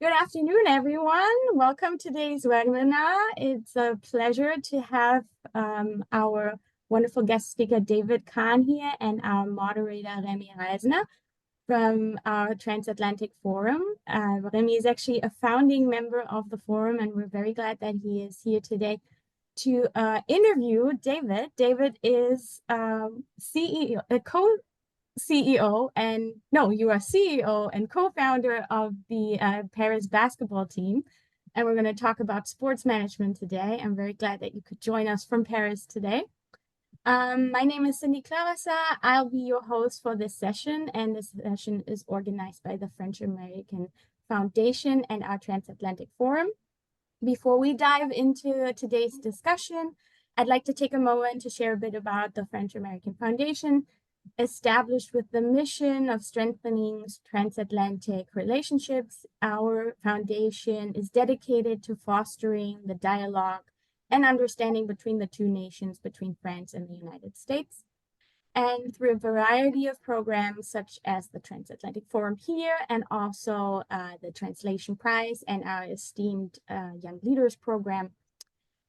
Good afternoon, everyone. Welcome to today's webinar. It's a pleasure to have our wonderful guest speaker, David Kahn here, and our moderator, Remy Reisner from our Transatlantic Forum. Remy is actually a founding member of the forum, and we're very glad that he is here today to interview David. David is CEO, CEO and no, you are CEO and co-founder of the Paris basketball team. And we're going to talk about sports management today. I'm very glad that you could join us from Paris today. My name is Cindy Clarissa. I'll be your host for this session, and this session is organized by the French American Foundation and our Transatlantic Forum. Before we dive into today's discussion, I'd like to take a moment to share a bit about the French American Foundation, established with the mission of strengthening transatlantic relationships. Our foundation is dedicated to fostering the dialogue and understanding between the two nations, between France and the United States. And through a variety of programs such as the Transatlantic Forum here, and also the Translation Prize and our esteemed Young Leaders Program,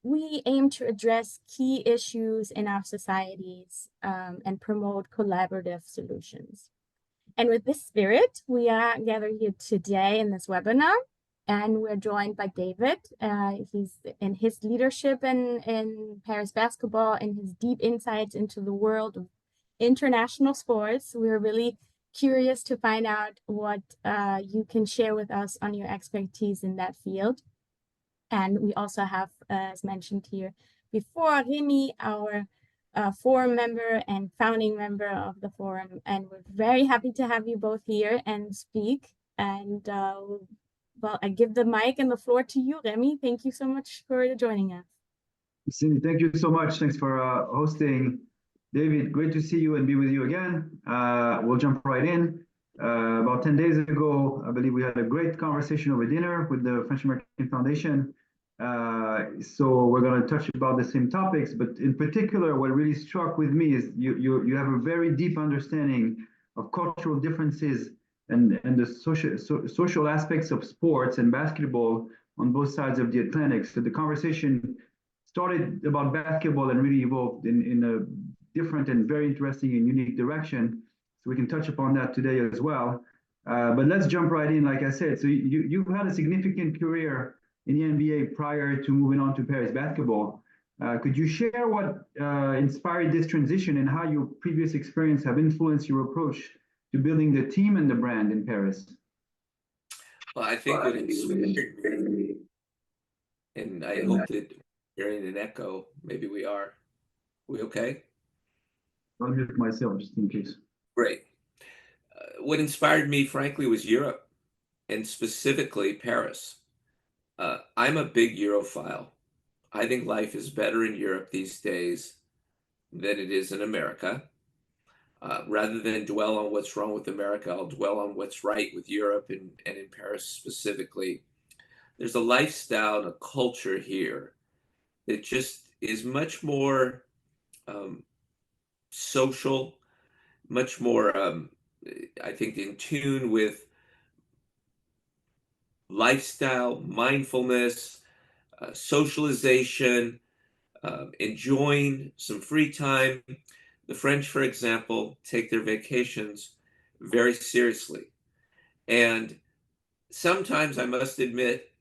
we aim to address key issues in our societies and promote collaborative solutions. And with this spirit, we are gathered here today in this webinar, and we're joined by David. He's in his leadership in Paris basketball and his deep insights into the world of international sports. We're really curious to find out what you can share with us on your expertise in that field. And we also have, as mentioned here before, Remy, our forum member and founding member of the forum. And we're very happy to have you both here and speak. And well, I give the mic and the floor to you, Remy. Thank you so much for joining us. Cindy, thank you so much. Thanks for hosting. David, great to see you and be with you again. We'll jump right in. About 10 days ago, I believe we had a great conversation over dinner with the French American Foundation. So we're going to touch about the same topics, but in particular, what really struck with me is you have a very deep understanding of cultural differences and the social aspects of sports and basketball on both sides of the Atlantic. So the conversation started about basketball and really evolved in a different and very interesting and unique direction. So we can touch upon that today as well. But let's jump right in, like I said. So you've had a significant career in the NBA prior to moving on to Paris basketball. Could you share what inspired this transition and how your previous experience have influenced your approach to building the team and the brand in Paris? Well, I think what inspired me, and I hope that you're in an echo, maybe we are. We okay? I'll mute myself just in case. Great. What inspired me, frankly, was Europe, and specifically Paris. I'm a big Europhile. I think life is better in Europe these days than it is in America. Rather than dwell on what's wrong with America, I'll dwell on what's right with Europe and in Paris specifically. There's a lifestyle and a culture here that just is much more social, much more, I think, in tune with lifestyle, mindfulness, socialization, enjoying some free time. The French, for example, take their vacations very seriously. And sometimes I must admit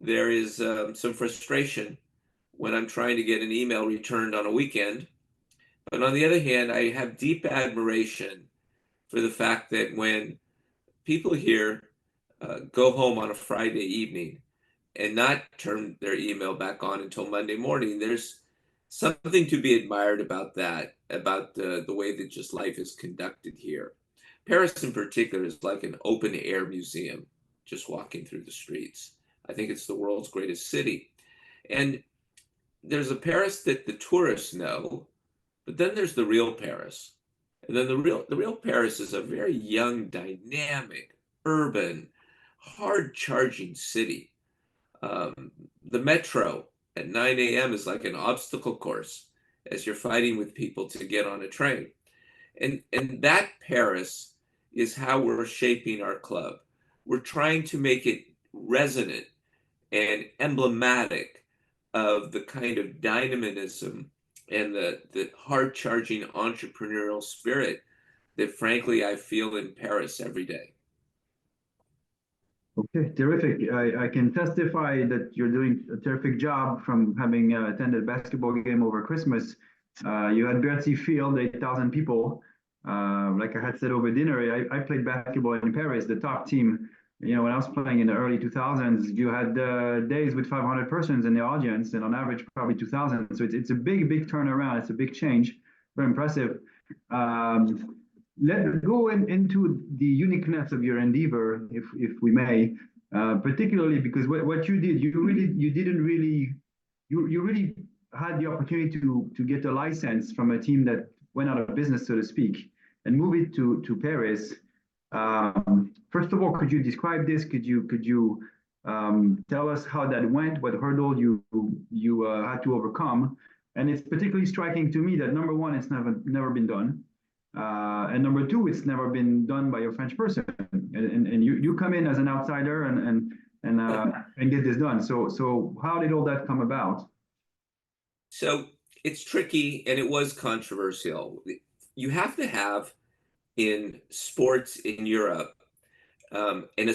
there is some frustration when I'm trying to get an email returned on a weekend. But on the other hand, I have deep admiration for the fact that when people here go home on a Friday evening and not turn their email back on until Monday morning, there's something to be admired about that, about the way that just life is conducted here. Paris in particular is like an open air museum, just walking through the streets. I think it's the world's greatest city. And there's a Paris that the tourists know, but then there's the real Paris. And then the real Paris is a very young, dynamic, urban, hard-charging city. The metro at 9 a.m. is like an obstacle course as you're fighting with people to get on a train. And that Paris is how we're shaping our club. We're trying to make it resonant and emblematic of the kind of dynamism and the hard-charging entrepreneurial spirit that frankly I feel in Paris every day. Okay, terrific. I can testify that you're doing a terrific job from having attended a basketball game over Christmas. You had Bercy Field, 8,000 people. Like I had said over dinner, I played basketball in Paris, the top team. You know, when I was playing in the early 2000s, you had days with 500 persons in the audience, and on average, probably 2,000. So it's a big turnaround. It's a big change. Very impressive. Let's go into the uniqueness of your endeavor, if we may, particularly because what you did, you really had the opportunity to get a license from a team that went out of business, so to speak, and move it to Paris. First of all, could you describe this? Could you tell us how that went? What hurdle you had to overcome? And it's particularly striking to me that number one, it's never been done. And number two, it's never been done by a French person, and you come in as an outsider and get this done. So how did all that come about? So it's tricky and it was controversial. You have to have in sports in Europe an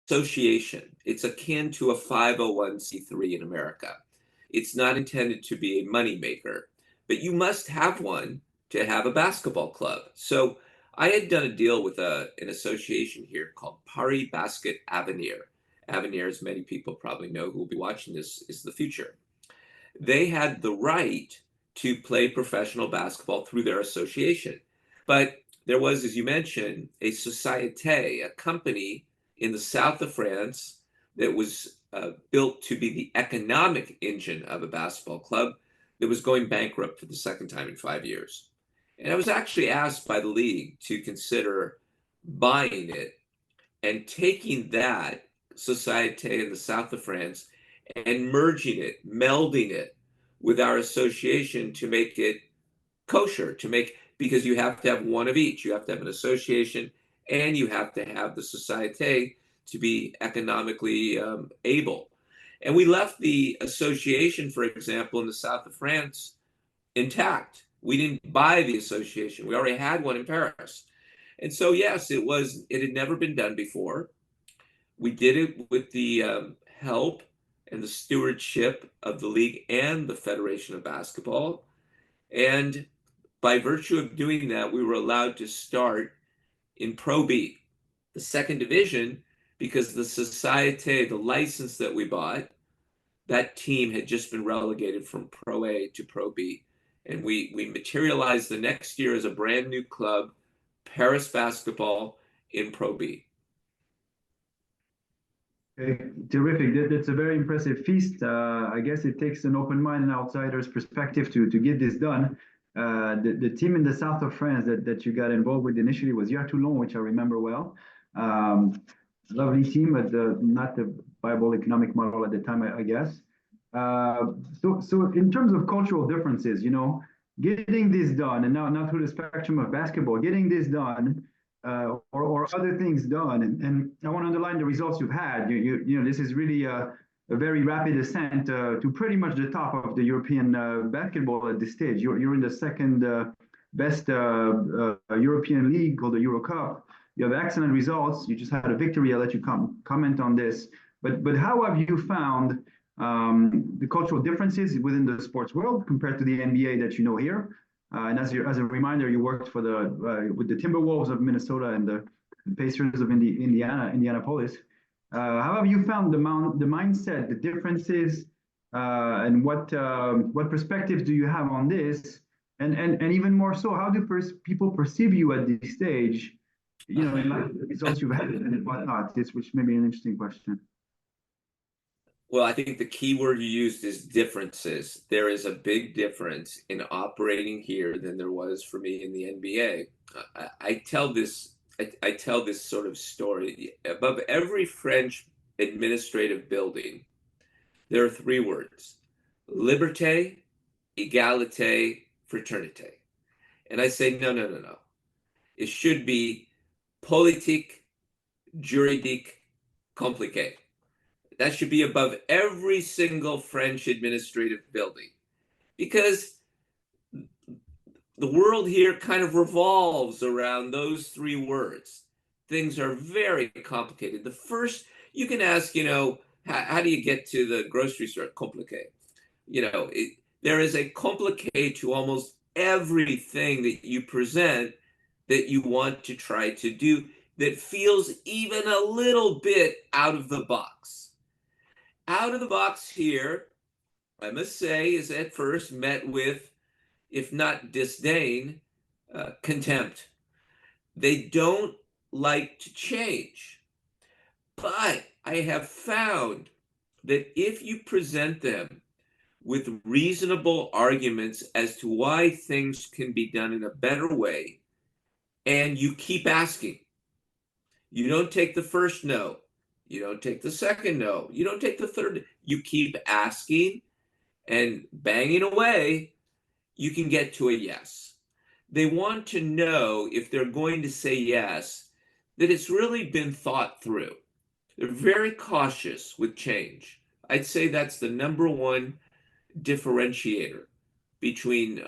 association. It's akin to a 501c3 in America. It's not intended to be a moneymaker, but you must have one to have a basketball club. So I had done a deal with an association here called Paris Basket Avenir. Avenir, as many people probably know who will be watching this, is the future. They had the right to play professional basketball through their association. But there was, as you mentioned, a société, a company in the south of France that was built to be the economic engine of a basketball club that was going bankrupt for the second time in 5 years. And I was actually asked by the league to consider buying it and taking that société in the south of France and merging it, melding it with our association to make it kosher, because you have to have one of each. You have to have an association and you have to have the société to be economically able. And we left the association, for example, in the south of France intact. We didn't buy the association. We already had one in Paris. And so, yes, it had never been done before. We did it with the help and the stewardship of the league and the Federation of Basketball. And by virtue of doing that, we were allowed to start in Pro B, the second division, because the société, the license that we bought, that team had just been relegated from Pro A to Pro B. And we materialized the next year as a brand new club, Paris Basketball, in Pro B. Okay, terrific. That's a very impressive feast. I guess it takes an open mind and outsider's perspective to get this done. The team in the south of France that you got involved with initially was Yair Toulon, which I remember well. Lovely team, but not the viable economic model at the time, I guess. So in terms of cultural differences, you know, getting this done, and now through the spectrum of basketball, getting this done, or other things done, and I want to underline the results you've had. You know, this is really a very rapid ascent to pretty much the top of the European basketball at this stage. You're in the second best European league called the Euro Cup. You have excellent results. You just had a victory. I'll let you comment on this. But how have you found the cultural differences within the sports world compared to the NBA that you know here? And as a reminder, you worked for with the Timberwolves of Minnesota and the Pacers of Indianapolis. How have you found the mindset, the differences, and what perspectives do you have on this? And even more so, how do people perceive you at this stage? You know, in light of the results you've had and whatnot. Which may be an interesting question. Well, I think the key word you used is differences. There is a big difference in operating here than there was for me in the NBA. I tell this sort of story. Above every French administrative building, there are three words: liberté, égalité, fraternité. And I say, no. It should be politique, juridique compliqué. That should be above every single French administrative building, because the world here kind of revolves around those three words. Things are very complicated. The first, you can ask, how do you get to the grocery store? Compliqué. There is a compliqué to almost everything that you present that you want to try to do that feels even a little bit out of the box. Out of the box here, I must say, is at first met with, if not disdain, contempt. They don't like to change. But I have found that if you present them with reasonable arguments as to why things can be done in a better way, and you keep asking, you don't take the first no, you don't take the second no, you don't take the third, you keep asking and banging away, you can get to a yes. They want to know, if they're going to say yes, that it's really been thought through. They're very cautious with change. I'd say that's the number one differentiator between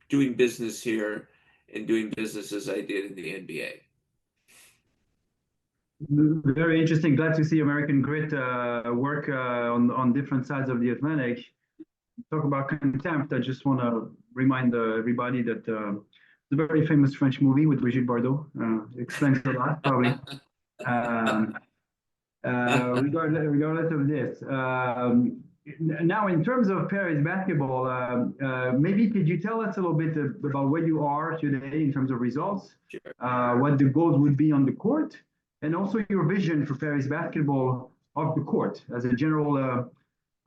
doing business here and doing business as I did in the NBA. Very interesting. Glad to see American grit work on different sides of the Atlantic. Talk about contempt. I just want to remind everybody that the very famous French movie with Brigitte Bardot explains a lot, probably. Regardless of this. Now, in terms of Paris basketball, maybe could you tell us a little bit about where you are today in terms of results, Sure. what the goals would be on the court, and also your vision for Paris basketball off the court as a general, I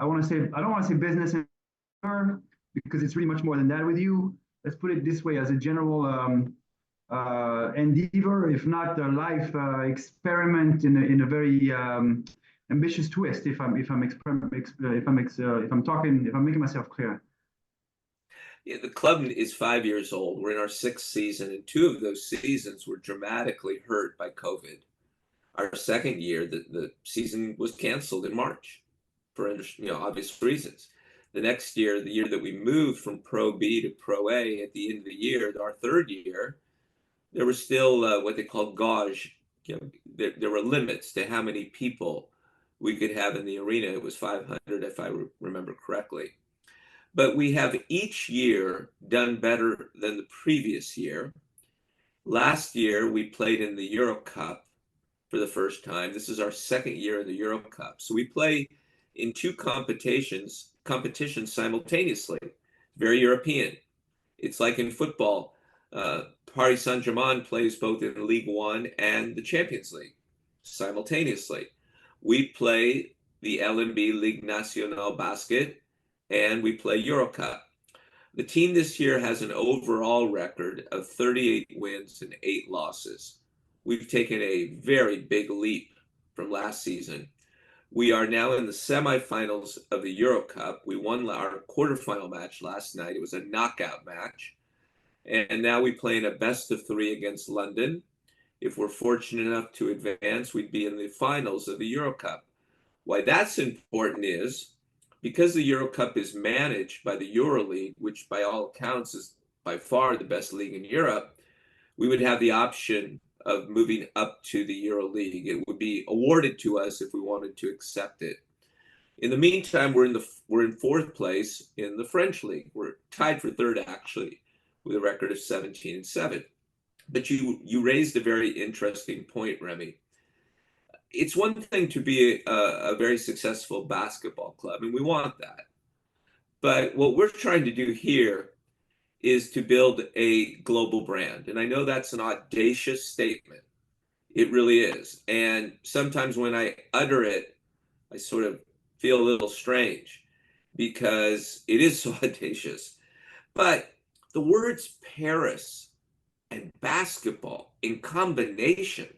don't want to say business because it's really much more than that with you. Let's put it this way, as a general endeavor, if not a life experiment in a very ambitious twist. If I'm making myself clear. Yeah, the club is 5 years old. We're in our sixth season, and two of those seasons were dramatically hurt by COVID. Our second year, the season was canceled in March for obvious reasons. The next year, the year that we moved from Pro B to Pro A at the end of the year, our third year, there was still what they call gauge. There were limits to how many people we could have in the arena. It was 500, if I remember correctly. But we have each year done better than the previous year. Last year, we played in the Euro Cup for the first time. This is our second year in the Euro Cup. So we play in two competitions simultaneously. Very European. It's like in football. Paris Saint-Germain plays both in League One and the Champions League simultaneously. We play the LNB Ligue Nationale Basket, and we play Euro Cup. The team this year has an overall record of 38 wins and 8 losses. We've taken a very big leap from last season. We are now in the semifinals of the Euro Cup. We won our quarterfinal match last night. It was a knockout match. And now we play in a best of 3 against London. If we're fortunate enough to advance, we'd be in the finals of the Euro Cup. Why that's important is because the Euro Cup is managed by the Euro League, which by all accounts is by far the best league in Europe, we would have the option of moving up to the Euro League. It would be awarded to us if we wanted to accept it. In the meantime, we're in fourth place in the French league. We're tied for third, actually, with a record of 17-7. But you raised a very interesting point, Remy. It's one thing to be a very successful basketball club, and we want that. But what we're trying to do here is to build a global brand. And I know that's an audacious statement. It really is. And sometimes when I utter it, I sort of feel a little strange because it is so audacious. But the words Paris and basketball in combination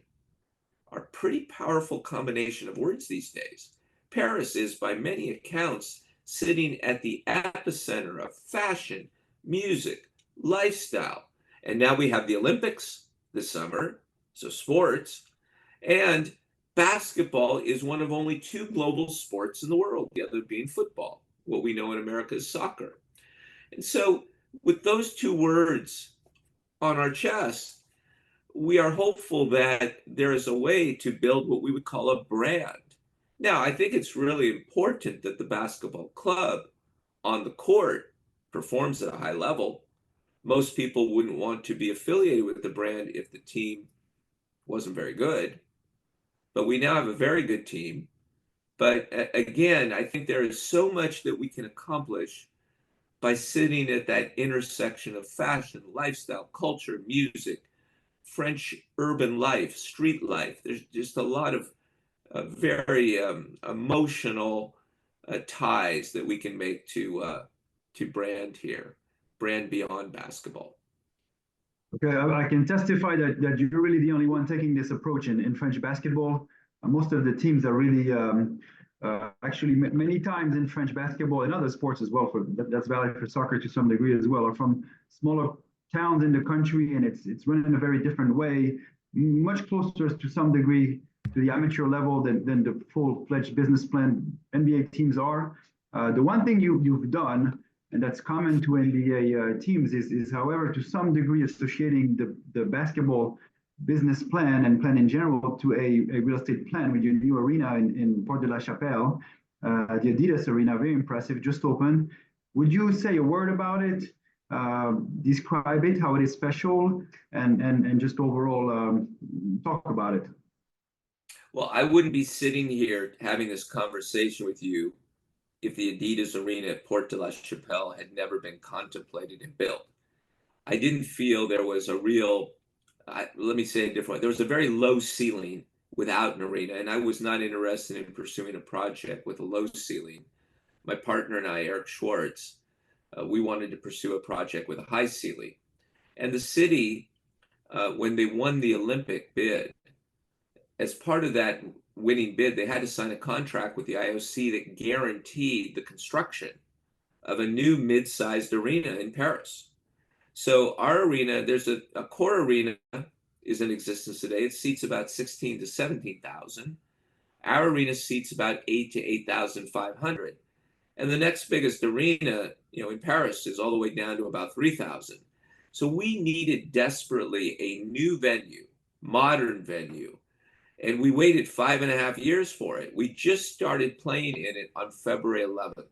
are a pretty powerful combination of words these days. Paris is, by many accounts, sitting at the epicenter of fashion, music, lifestyle. And now we have the Olympics this summer, so sports. And basketball is one of only two global sports in the world, the other being football, what we know in America is soccer. And so, with those two words on our chest, we are hopeful that there is a way to build what we would call a brand. Now, I think it's really important that the basketball club on the court performs at a high level. Most people wouldn't want to be affiliated with the brand if the team wasn't very good. But we now have a very good team. But again, I think there is so much that we can accomplish by sitting at that intersection of fashion, lifestyle, culture, music, French urban life, street life. There's just a lot of very emotional ties that we can make to brand here, brand beyond basketball. Okay, I can testify that you're really the only one taking this approach in French basketball. Most of the teams are really, actually, many times in French basketball and other sports as well, that's valid for soccer to some degree as well, are from smaller towns in the country, and it's run in a very different way, much closer to some degree to the amateur level than the full-fledged business plan NBA teams are. The one thing you've done, and that's common to NBA teams, is however, to some degree associating the basketball business plan and plan in general to a real estate plan with your new arena in Port de la Chapelle, the Adidas Arena, very impressive, just opened. Would you say a word about it? Describe it, how it is special, and just overall talk about it. Well, I wouldn't be sitting here having this conversation with you if the Adidas Arena at Port de la Chapelle had never been contemplated and built. I didn't feel there was a real, let me say it differently, there was a very low ceiling without an arena, and I was not interested in pursuing a project with a low ceiling. My partner and I, Eric Schwartz, we wanted to pursue a project with a high ceiling. And the city, when they won the Olympic bid, as part of that winning bid, they had to sign a contract with the IOC that guaranteed the construction of a new mid-sized arena in Paris. So our arena, there's a core arena is in existence today. It seats about 16 to 17,000. Our arena seats about 8 to 8,500. And the next biggest arena, in Paris is all the way down to about 3,000. So we needed desperately a new venue, modern venue. And we waited 5.5 years for it. We just started playing in it on February 11th.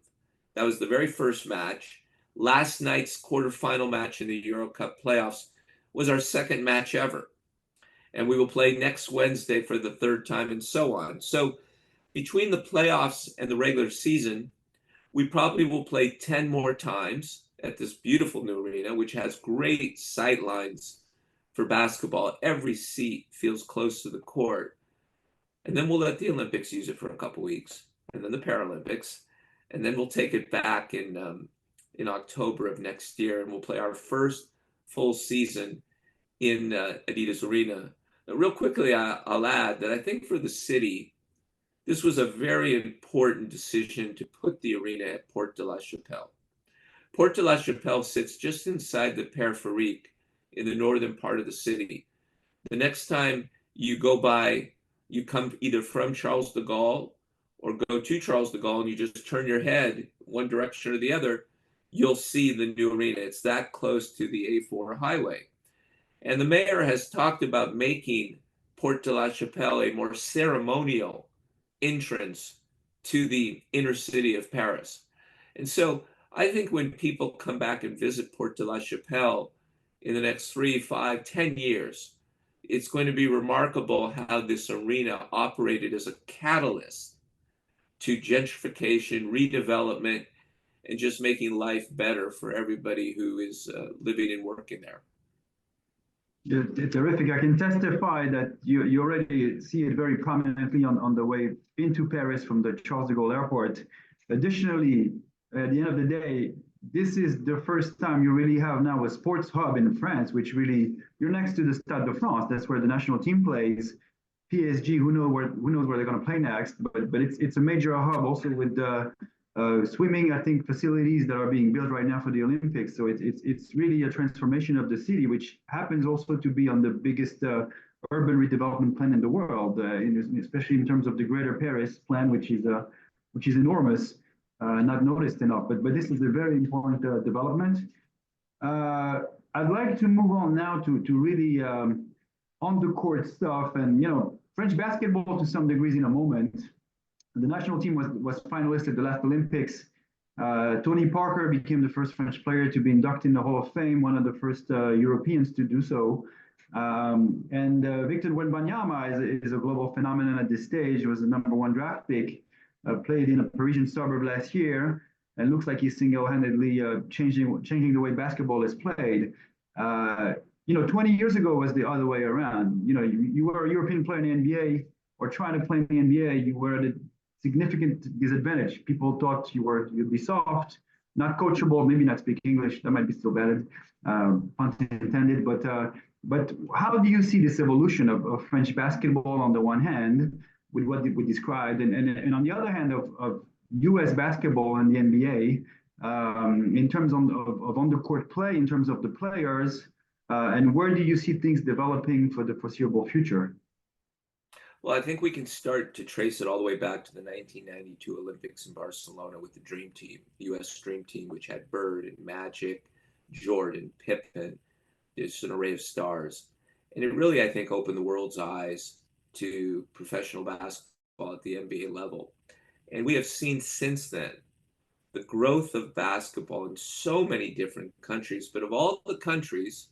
That was the very first match. Last night's quarterfinal match in the Euro Cup playoffs was our second match ever. And we will play next Wednesday for the third time and so on. So between the playoffs and the regular season, we probably will play 10 more times at this beautiful new arena, which has great sight lines for basketball. Every seat feels close to the court. And then we'll let the Olympics use it for a couple weeks, and then the Paralympics, and then we'll take it back in October of next year, and we'll play our first full season in Adidas Arena. Now, real quickly, I'll add that I think for the city, this was a very important decision to put the arena at Port de la Chapelle. Port de la Chapelle sits just inside the Périphérique in the northern part of the city. The next time you go by, you come either from Charles de Gaulle or go to Charles de Gaulle and you just turn your head one direction or the other, you'll see the new arena. It's that close to the A4 highway. And the mayor has talked about making Port de la Chapelle a more ceremonial entrance to the inner city of Paris. And so I think when people come back and visit Port de la Chapelle in the next 3, 5, 10 years, it's going to be remarkable how this arena operated as a catalyst to gentrification, redevelopment, and just making life better for everybody who is living and working there. Yeah, terrific. I can testify that you already see it very prominently on the way into Paris from the Charles de Gaulle airport. Additionally, at the end of the day, this is the first time you really have now a sports hub in France, which really, you're next to the Stade de France. That's where the national team plays. PSG, who knows where they're going to play next, but it's a major hub also with the swimming, I think, facilities that are being built right now for the Olympics. So it's really a transformation of the city, which happens also to be on the biggest urban redevelopment plan in the world, especially in terms of the Greater Paris plan, which is enormous, not noticed enough. But this is a very important development. I'd like to move on now to really on the court stuff, and French basketball to some degrees in a moment. The national team was finalist at the last Olympics. Tony Parker became the first French player to be inducted in the Hall of Fame, one of the first Europeans to do so. And Victor Wembanyama is a global phenomenon at this stage. He was the #1 draft pick, played in a Parisian suburb last year, and looks like he's single-handedly changing the way basketball is played. 20 years ago was the other way around. You were a European player in the NBA or trying to play in the NBA, you were at a significant disadvantage. People thought you'd be soft, not coachable, maybe not speak English. That might be still valid, pun intended. But how do you see this evolution of French basketball on the one hand, with what we described, and on the other hand of U.S. basketball and the NBA, in terms of on-the-court play, in terms of the players, and where do you see things developing for the foreseeable future? Well, I think we can start to trace it all the way back to the 1992 Olympics in Barcelona with the Dream Team, the U.S. Dream Team, which had Bird and Magic, Jordan, Pippen, just an array of stars. And it really, I think, opened the world's eyes to professional basketball at the NBA level. And we have seen since then the growth of basketball in so many different countries. But of all the countries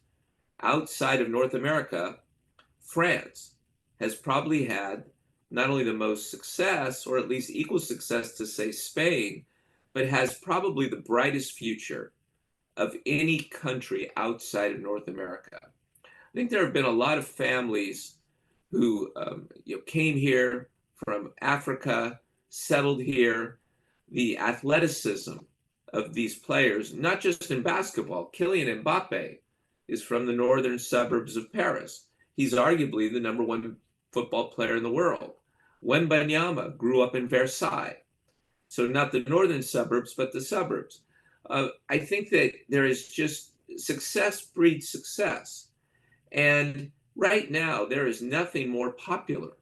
outside of North America, France has probably had not only the most success, or at least equal success to, say, Spain, but has probably the brightest future of any country outside of North America. I think there have been a lot of families who came here from Africa, settled here. The athleticism of these players, not just in basketball. Kylian Mbappe is from the northern suburbs of Paris. He's arguably the #1 football player in the world. Wembanyama grew up in Versailles. So not the northern suburbs, but the suburbs. I think that there is just success breeds success. And right now, there is nothing more popular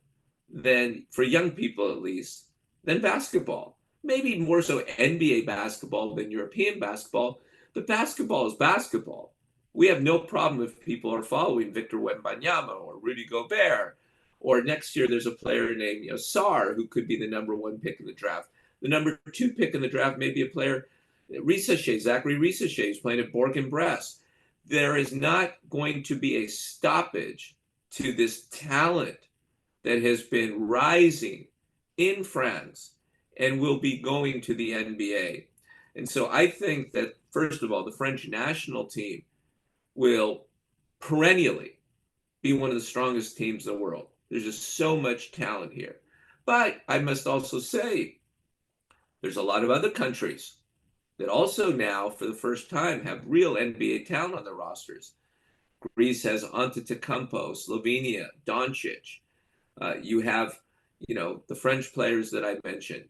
than, for young people at least, than basketball. Maybe more so NBA basketball than European basketball, but basketball is basketball. We have no problem if people are following Victor Wembanyama or Rudy Gobert, or next year there's a player named Sarr who could be the #1 pick in the draft. The #2 pick in the draft may be a player, Zachary Risacher, is playing at Bourg-en-Bresse. There is not going to be a stoppage to this talent that has been rising in France and will be going to the NBA. And so I think that, first of all, the French national team will perennially be one of the strongest teams in the world. There's just so much talent here. But I must also say, there's a lot of other countries that also now, for the first time, have real NBA talent on their rosters. Greece has Antetokounmpo, Slovenia, Doncic. You have, the French players that I mentioned.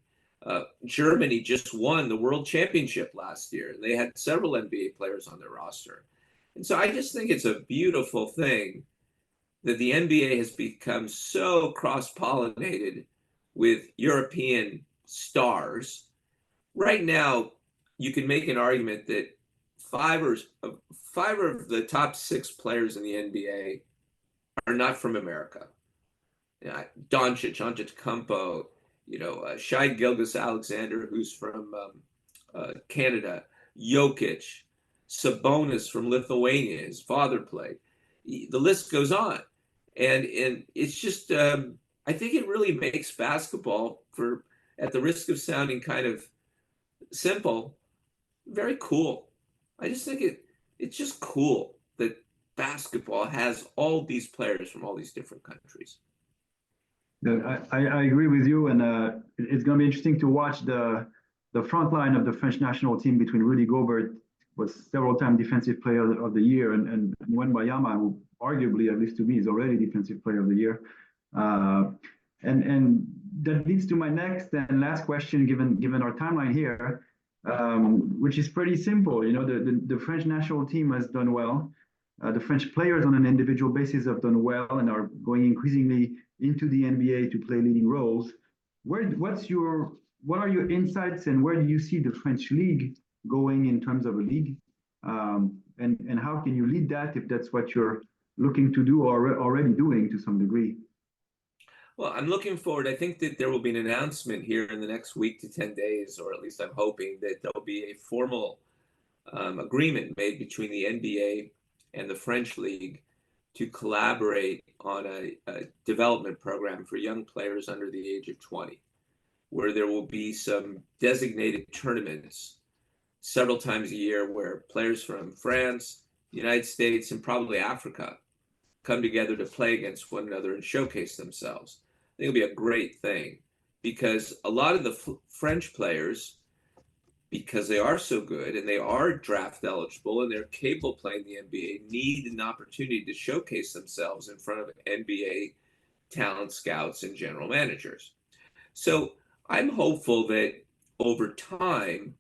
Germany just won the World Championship last year. They had several NBA players on their roster. And so I just think it's a beautiful thing that the NBA has become so cross-pollinated with European stars. Right now, you can make an argument that five of the top 6 players in the NBA are not from America. Doncic, Antetokounmpo, Shai Gilgeous-Alexander, who's from Canada, Jokic, Sabonis from Lithuania, his father played. The list goes on. And it's just, I think it really makes basketball, at the risk of sounding kind of simple, very cool. I just think it's just cool that basketball has all these players from all these different countries. I agree with you, and it's going to be interesting to watch the front line of the French national team between Rudy Gobert, was several-time Defensive Player of the Year, and Wembanyama, who arguably, at least to me, is already Defensive Player of the Year. And that leads to my next and last question, given our timeline here, which is pretty simple. The French national team has done well. The French players on an individual basis have done well and are going increasingly into the NBA to play leading roles. What are your insights and where do you see the French league going in terms of a league? And how can you lead that if that's what you're looking to do or already doing to some degree? Well, I'm looking forward. I think that there will be an announcement here in the next week to 10 days, or at least I'm hoping that there'll be a formal agreement made between the NBA and the French League to collaborate on a development program for young players under the age of 20, where there will be some designated tournaments several times a year where players from France, the United States, and probably Africa come together to play against one another and showcase themselves. I think it'll be a great thing because a lot of the French players, because they are so good and they are draft eligible and they're capable of playing the NBA, need an opportunity to showcase themselves in front of NBA talent scouts and general managers. So I'm hopeful that over time,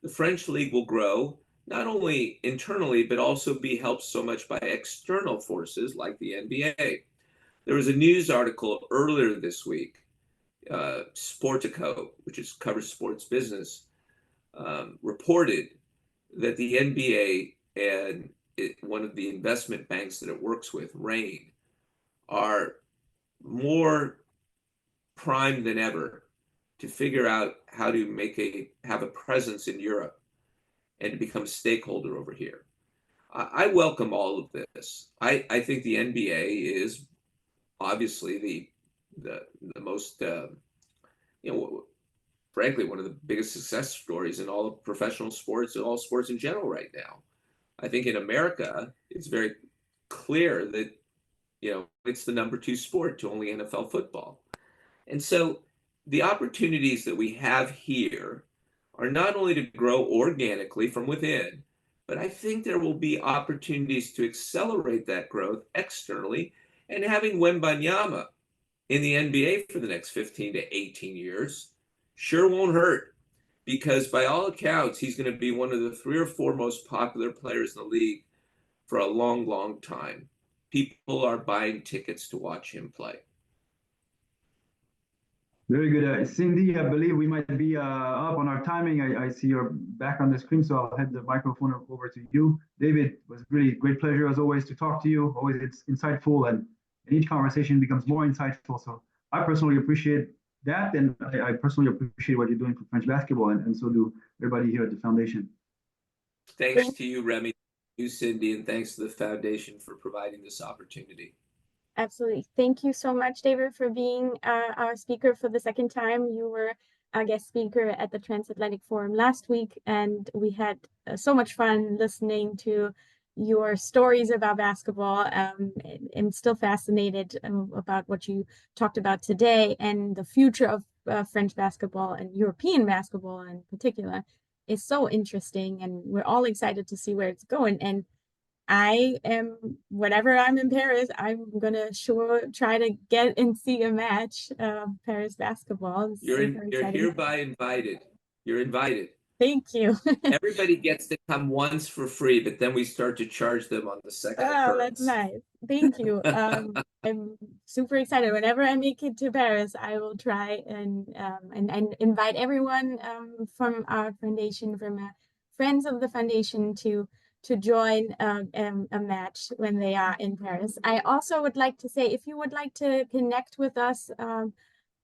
the French league will grow, not only internally, but also be helped so much by external forces like the NBA. There was a news article earlier this week, Sportico, which covers sports business, reported that the NBA and one of the investment banks that it works with, Rain, are more primed than ever to figure out how to have a presence in Europe and to become a stakeholder over here. I welcome all of this. I think the NBA is obviously the most frankly one of the biggest success stories in all of professional sports and all sports in general right now. I think in America it's very clear that it's the number 2 sport to only NFL football. And so the opportunities that we have here are not only to grow organically from within, but I think there will be opportunities to accelerate that growth externally. And having Wembanyama in the NBA for the next 15 to 18 years sure won't hurt, because by all accounts, he's going to be one of the 3 or 4 most popular players in the league for a long, long time. People are buying tickets to watch him play. Very good. Cindy, I believe we might be up on our timing. I see you're back on the screen, so I'll head the microphone over to you. David, it was really great pleasure as always to talk to you. Always it's insightful and each conversation becomes more insightful. So I personally appreciate that, and I personally appreciate what you're doing for French basketball, and so do everybody here at the foundation. Thanks to you, Remy, you, Cindy, and thanks to the foundation for providing this opportunity. Absolutely. Thank you so much, David, for being our speaker for the second time. You were a guest speaker at the Transatlantic Forum last week, and we had so much fun listening to your stories about basketball. I'm still fascinated about what you talked about today, and the future of French basketball and European basketball in particular is so interesting, and we're all excited to see where it's going. And I am, whenever I'm in Paris, I'm gonna sure try to get and see a match of Paris basketball. You're hereby invited. You're invited. Thank you. Everybody gets to come once for free, but then we start to charge them on the second occurrence. Oh, that's nice. Thank you. I'm super excited. Whenever I make it to Paris, I will try and invite everyone from our foundation, from friends of the foundation to join a match when they are in Paris. I also would like to say, if you would like to connect with us on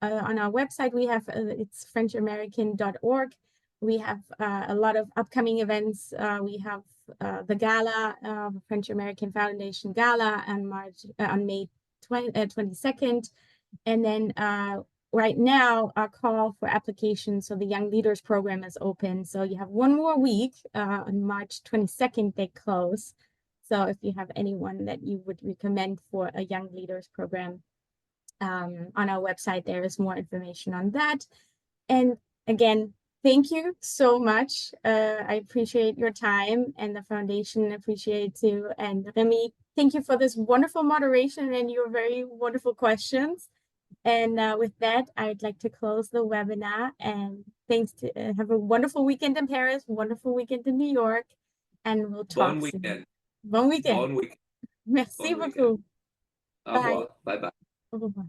our website, we have it's FrenchAmerican.org. We have a lot of upcoming events. We have the gala, French American Foundation Gala on May 22nd. And then right now, our call for applications, so the Young Leaders Program is open. So you have one more week. On March 22nd, they close. So if you have anyone that you would recommend for a Young Leaders Program, on our website, there is more information on that. And again, thank you so much. I appreciate your time, and the foundation appreciates you. And Remy, thank you for this wonderful moderation and your very wonderful questions. And with that, I'd like to close the webinar. And thanks to have a wonderful weekend in Paris, wonderful weekend in New York, and we'll talk soon. Bon week-end. Bon week. Merci Bon week-end. beaucoup. Au Bye. revoir. Bye bye. Au revoir.